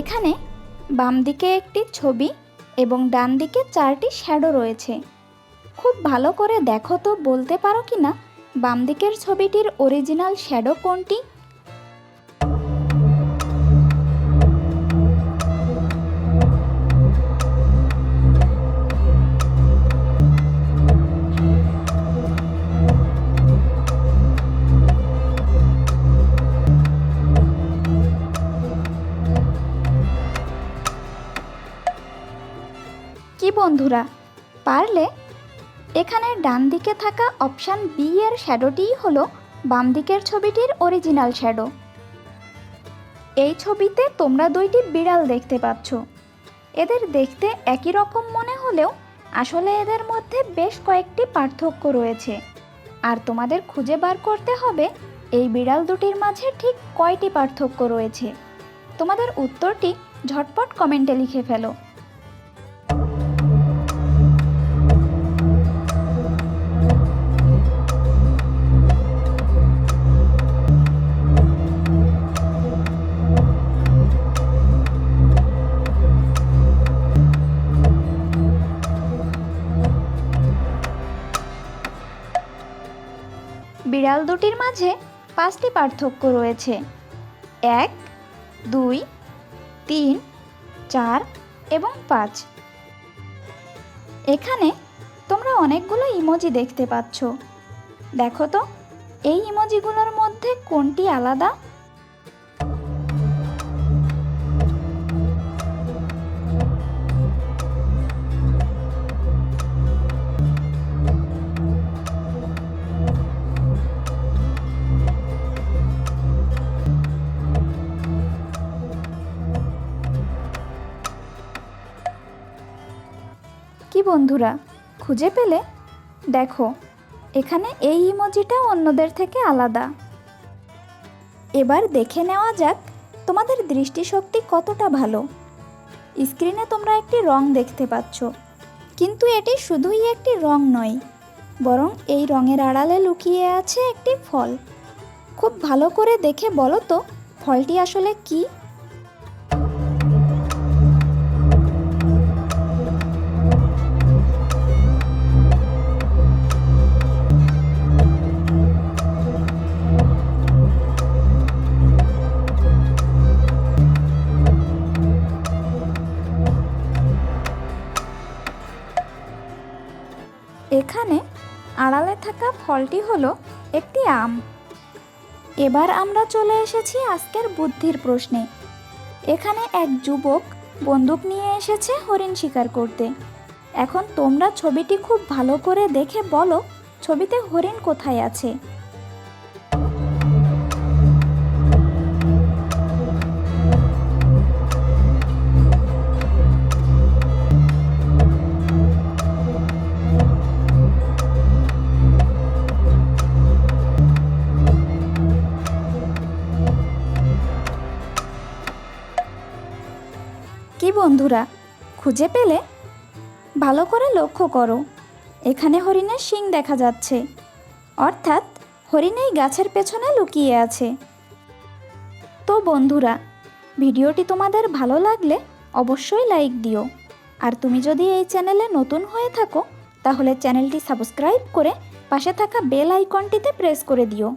এখানে বাম দিকে একটি ছবি এবং ডান দিকে 4টি শ্যাডো রয়েছে। খুব ভালো করে দেখো তো বলতে পারো কিনা বাম দিকের ছবিটির অরিজিনাল শ্যাডো কোনটি? কি বন্ধুরা, পারলে? এখানে ডান দিকে থাকা অপশান বি এর শ্যাডোটিই হলো বাম দিকের ছবিটির অরিজিনাল শ্যাডো। এই ছবিতে তোমরা 2টি বিড়াল দেখতে পাচ্ছ। এদের দেখতে একই রকম মনে হলেও আসলে এদের মধ্যে বেশ কয়েকটি পার্থক্য রয়েছে, আর তোমাদের খুঁজে বার করতে হবে এই বিড়াল দুটির মাঝে ঠিক কয়টি পার্থক্য রয়েছে। তোমাদের উত্তরটি ঝটপট কমেন্টে লিখে ফেলো। বিড়াল দুটির মাঝে 5টি পার্থক্য রয়েছে: 1, 2, 3, 4 এবং 5। এখানে তোমরা অনেকগুলো ইমোজি দেখতে পাচ্ছ। দেখো তো এই ইমোজিগুলোর মধ্যে কোনটি আলাদা? কি বন্ধুরা, খুঁজে পেলে? দেখো এখানে এই ইমোজিটা অন্যদের থেকে আলাদা। এবার দেখে নেওয়া যাক তোমাদের দৃষ্টিশক্তি কতটা ভালো। স্ক্রিনে তোমরা একটি রং দেখতে পাচ্ছ, কিন্তু এটি শুধুই একটি রং নয়, বরং এই রঙের আড়ালে লুকিয়ে আছে একটি ফল। খুব ভালো করে দেখে বলো তো ফলটি আসলে কী? এখানে আড়ালে থাকা ফলটি হলো একটি আম। এবার আমরা চলে এসেছি আজকের বুদ্ধির প্রশ্নে। এখানে এক যুবক বন্দুক নিয়ে এসেছে হরিণ শিকার করতে। এখন তোমরা ছবিটি খুব ভালো করে দেখে বলো ছবিতে হরিণ কোথায় আছে? কি বন্ধুরা, খুঁজে পেলে? ভালো করে লক্ষ্য করো, এখানে হরিণের শিং দেখা যাচ্ছে, অর্থাৎ হরিণ এই গাছের পেছনে লুকিয়ে আছে। তো বন্ধুরা, ভিডিওটি তোমাদের ভালো লাগলে অবশ্যই লাইক দিও, আর তুমি যদি এই চ্যানেলে নতুন হয়ে থাকো তাহলে চ্যানেলটি সাবস্ক্রাইব করে পাশে থাকা বেল আইকনটিতে প্রেস করে দিও।